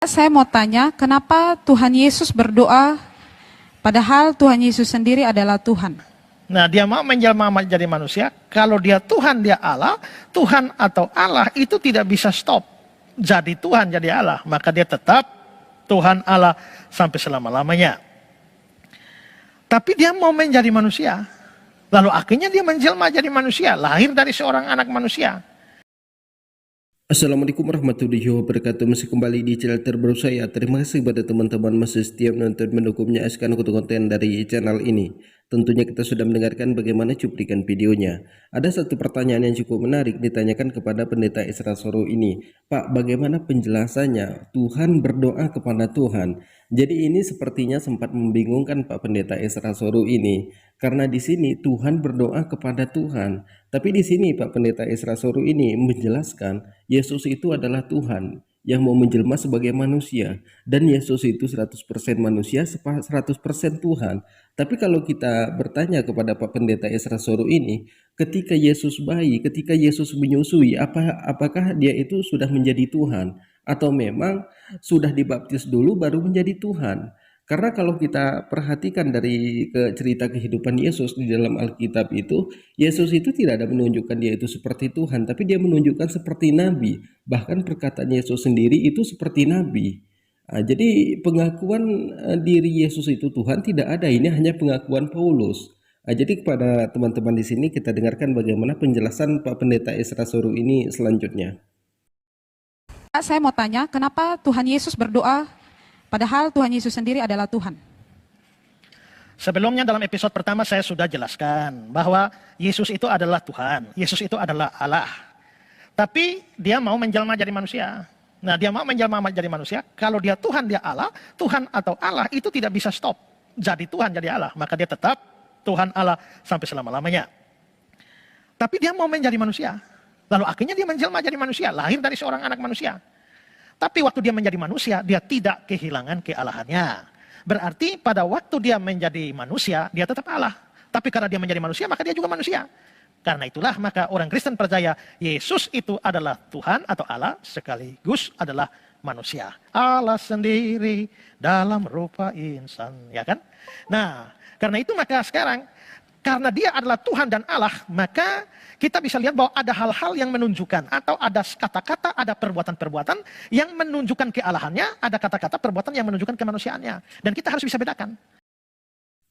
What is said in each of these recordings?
Saya mau tanya, kenapa Tuhan Yesus berdoa padahal Tuhan Yesus sendiri adalah Tuhan? Nah, dia mau menjelma menjadi manusia. Kalau dia Tuhan, dia Allah. Tuhan atau Allah itu tidak bisa stop. Jadi Tuhan, jadi Allah. Maka dia tetap Tuhan Allah sampai selama-lamanya. Tapi dia mau menjadi manusia. Lalu akhirnya dia menjelma jadi manusia. Lahir dari seorang anak manusia. Assalamualaikum warahmatullahi wabarakatuh. Masih kembali di channel terbaru saya. Terima kasih kepada teman-teman masih setia menonton, mendukung, menyaksikan konten dari channel ini. Tentunya kita sudah mendengarkan bagaimana cuplikan videonya. Ada satu pertanyaan yang cukup menarik ditanyakan kepada pendeta Isra Soro ini. Pak, bagaimana penjelasannya Tuhan berdoa kepada Tuhan? Jadi ini sepertinya sempat membingungkan Pak Pendeta Isra Soro ini. Karena di sini Tuhan berdoa kepada Tuhan. Tapi di sini Pak Pendeta Isra Soro ini menjelaskan Yesus itu adalah Tuhan yang mau menjelma sebagai manusia, dan Yesus itu 100% manusia, 100% Tuhan. Tapi kalau kita bertanya kepada Pak Pendeta Isra Soro ini, ketika Yesus bayi, ketika Yesus menyusui, apakah dia itu sudah menjadi Tuhan, atau memang sudah dibaptis dulu baru menjadi Tuhan? Karena kalau kita perhatikan dari cerita kehidupan Yesus di dalam Alkitab itu, Yesus itu tidak ada menunjukkan dia itu seperti Tuhan, tapi dia menunjukkan seperti Nabi. Bahkan perkataan Yesus sendiri itu seperti Nabi. Jadi pengakuan diri Yesus itu Tuhan tidak ada, ini hanya pengakuan Paulus. Jadi kepada teman-teman di sini kita dengarkan bagaimana penjelasan Pak Pendeta Isra Soro ini selanjutnya. Saya mau tanya, kenapa Tuhan Yesus berdoa padahal Tuhan Yesus sendiri adalah Tuhan? Sebelumnya dalam episode pertama saya sudah jelaskan bahwa Yesus itu adalah Tuhan. Yesus itu adalah Allah. Tapi dia mau menjelma jadi manusia. Nah, dia mau menjelma jadi manusia. Kalau dia Tuhan, dia Allah. Tuhan atau Allah itu tidak bisa stop. Jadi Tuhan, jadi Allah. Maka dia tetap Tuhan Allah sampai selama-lamanya. Tapi dia mau menjadi manusia. Lalu akhirnya dia menjelma jadi manusia. Lahir dari seorang anak manusia. Tapi waktu dia menjadi manusia, dia tidak kehilangan kealahannya. Berarti pada waktu dia menjadi manusia, dia tetap Allah. Tapi karena dia menjadi manusia, maka dia juga manusia. Karena itulah maka orang Kristen percaya Yesus itu adalah Tuhan atau Allah sekaligus adalah manusia. Allah sendiri dalam rupa insan, ya kan? Nah, karena itu maka sekarang karena dia adalah Tuhan dan Allah, maka kita bisa lihat bahwa ada hal-hal yang menunjukkan atau ada kata-kata, ada perbuatan-perbuatan yang menunjukkan kealahannya, ada kata-kata perbuatan yang menunjukkan kemanusiaannya. Dan kita harus bisa bedakan.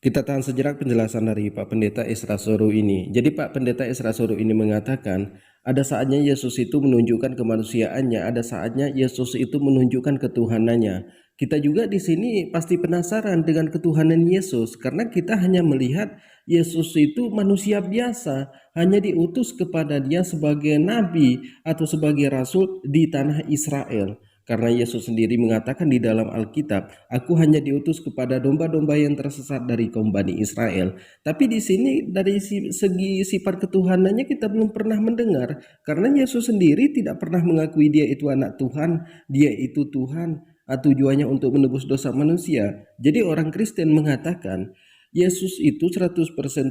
Kita tahan sejenak penjelasan dari Pak Pendeta Isra Soro ini. Jadi Pak Pendeta Isra Soro ini mengatakan, ada saatnya Yesus itu menunjukkan kemanusiaannya, ada saatnya Yesus itu menunjukkan ketuhanannya. Kita juga di sini pasti penasaran dengan ketuhanan Yesus, karena kita hanya melihat Yesus itu manusia biasa, hanya diutus kepada dia sebagai nabi atau sebagai rasul di tanah Israel. Karena Yesus sendiri mengatakan di dalam Alkitab, aku hanya diutus kepada domba-domba yang tersesat dari kaum Bani Israel. Tapi di sini dari segi sifat ketuhanannya kita belum pernah mendengar. Karena Yesus sendiri tidak pernah mengakui dia itu anak Tuhan, dia itu Tuhan. Tujuannya untuk menebus dosa manusia. Jadi orang Kristen mengatakan, Yesus itu 100%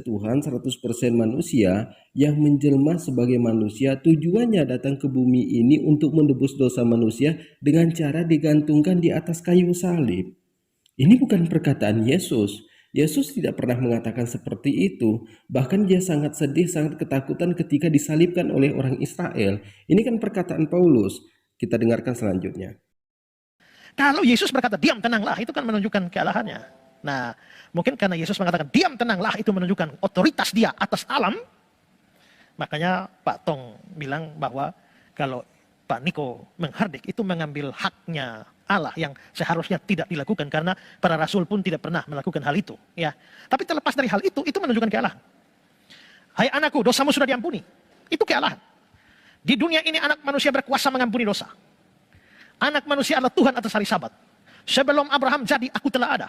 Tuhan, 100% manusia yang menjelma sebagai manusia. Tujuannya datang ke bumi ini untuk menebus dosa manusia dengan cara digantungkan di atas kayu salib. Ini bukan perkataan Yesus. Yesus tidak pernah mengatakan seperti itu. Bahkan dia sangat sedih, sangat ketakutan ketika disalibkan oleh orang Israel. Ini kan perkataan Paulus. Kita dengarkan selanjutnya. Kalau Yesus berkata, diam tenanglah, itu kan menunjukkan kealahannya. Nah, mungkin karena Yesus mengatakan diam tenanglah itu menunjukkan otoritas dia atas alam. Makanya Pak Tong bilang bahwa kalau Pak Niko menghardik itu mengambil haknya Allah yang seharusnya tidak dilakukan karena para rasul pun tidak pernah melakukan hal itu. Ya, tapi terlepas dari hal itu menunjukkan kealahan. Hai anakku, dosamu sudah diampuni. Itu kealahan. Di dunia ini anak manusia berkuasa mengampuni dosa. Anak manusia adalah Tuhan atas hari Sabat. Sebelum Abraham jadi, aku telah ada.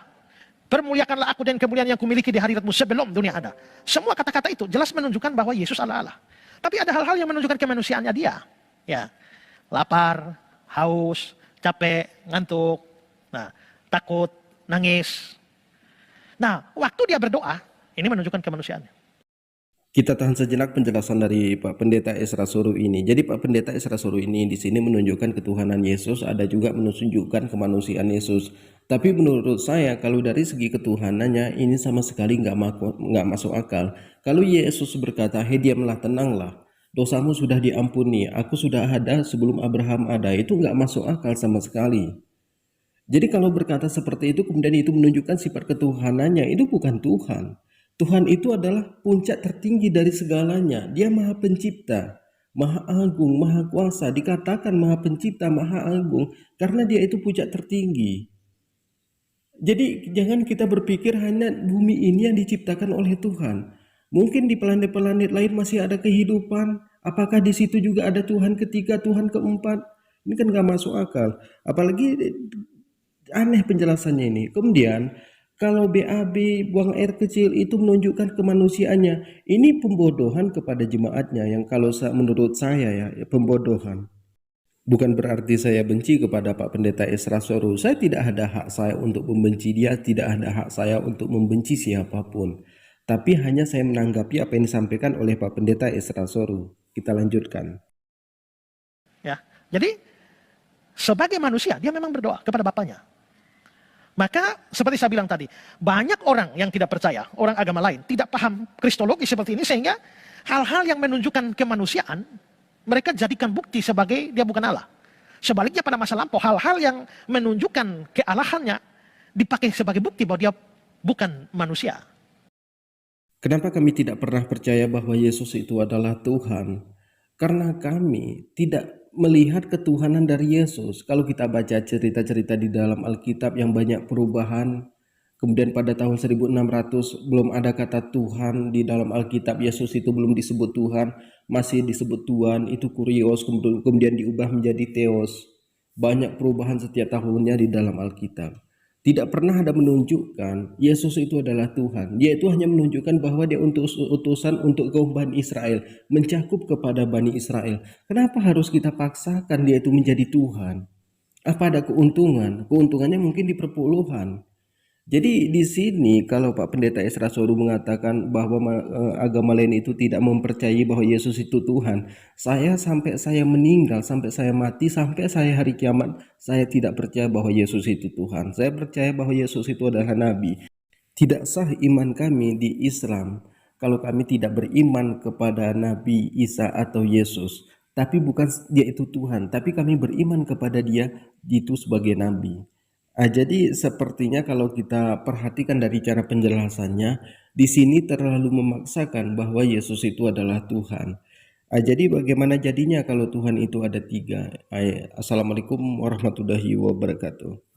Permuliakanlah aku dan kemuliaan yang kumiliki di hadiratmu sebelum dunia ada. Semua kata-kata itu jelas menunjukkan bahwa Yesus adalah Allah. Tapi ada hal-hal yang menunjukkan kemanusiaannya dia. Ya, lapar, haus, capek, ngantuk, nah, takut, nangis. Nah, waktu dia berdoa, ini menunjukkan kemanusiaannya. Kita tahan sejenak penjelasan dari Pak Pendeta Esra Soru ini. Jadi Pak Pendeta Esra Soru ini di sini menunjukkan ketuhanan Yesus, ada juga menunjukkan kemanusiaan Yesus. Tapi menurut saya kalau dari segi ketuhanannya ini sama sekali nggak masuk akal. Kalau Yesus berkata, "Hei diamlah, tenanglah, dosamu sudah diampuni, aku sudah ada sebelum Abraham ada," itu nggak masuk akal sama sekali. Jadi kalau berkata seperti itu kemudian itu menunjukkan sifat ketuhanannya, itu bukan Tuhan. Tuhan itu adalah puncak tertinggi dari segalanya. Dia Maha Pencipta, Maha Agung, Maha Kuasa. Dikatakan Maha Pencipta, Maha Agung karena dia itu puncak tertinggi. Jadi jangan kita berpikir hanya bumi ini yang diciptakan oleh Tuhan. Mungkin di planet-planet lain masih ada kehidupan. Apakah di situ juga ada Tuhan ketiga, Tuhan keempat? Ini kan gak masuk akal. Apalagi aneh penjelasannya ini. Kemudian kalau BAB buang air kecil itu menunjukkan kemanusiaannya. Ini pembodohan kepada jemaatnya yang kalau menurut saya ya pembodohan. Bukan berarti saya benci kepada Pak Pendeta Esra Soru. Saya tidak ada hak saya untuk membenci dia, tidak ada hak saya untuk membenci siapapun. Tapi hanya saya menanggapi apa yang disampaikan oleh Pak Pendeta Esra Soru. Kita lanjutkan. Ya, jadi sebagai manusia dia memang berdoa kepada Bapaknya. Maka seperti saya bilang tadi, banyak orang yang tidak percaya, orang agama lain tidak paham kristologi seperti ini sehingga hal-hal yang menunjukkan kemanusiaan mereka jadikan bukti sebagai dia bukan Allah. Sebaliknya pada masa lampau hal-hal yang menunjukkan kealahannya dipakai sebagai bukti bahwa dia bukan manusia. Kenapa kami tidak pernah percaya bahwa Yesus itu adalah Tuhan? Karena kami tidak melihat ketuhanan dari Yesus. Kalau kita baca cerita-cerita di dalam Alkitab yang banyak perubahan, kemudian pada tahun 1600 belum ada kata Tuhan di dalam Alkitab, Yesus itu belum disebut Tuhan, masih disebut Tuhan, itu kurios, kemudian diubah menjadi Theos. Banyak perubahan setiap tahunnya di dalam Alkitab. Tidak pernah ada menunjukkan Yesus itu adalah Tuhan. Dia itu hanya menunjukkan bahwa dia utusan untuk kaum Bani Israel, mencakup kepada Bani Israel. Kenapa harus kita paksakan dia itu menjadi Tuhan? Apa ada keuntungan? Keuntungannya mungkin di perpuluhan. Jadi di sini kalau Pak Pendeta Esra Soru mengatakan bahwa agama lain itu tidak mempercayai bahwa Yesus itu Tuhan, saya sampai saya meninggal, sampai saya mati, sampai saya hari kiamat, saya tidak percaya bahwa Yesus itu Tuhan. Saya percaya bahwa Yesus itu adalah Nabi. Tidak sah iman kami di Islam kalau kami tidak beriman kepada Nabi Isa atau Yesus. Tapi bukan dia itu Tuhan, tapi kami beriman kepada dia itu sebagai Nabi. Jadi sepertinya kalau kita perhatikan dari cara penjelasannya, di sini terlalu memaksakan bahwa Yesus itu adalah Tuhan. Jadi bagaimana jadinya kalau Tuhan itu ada tiga? Assalamualaikum warahmatullahi wabarakatuh.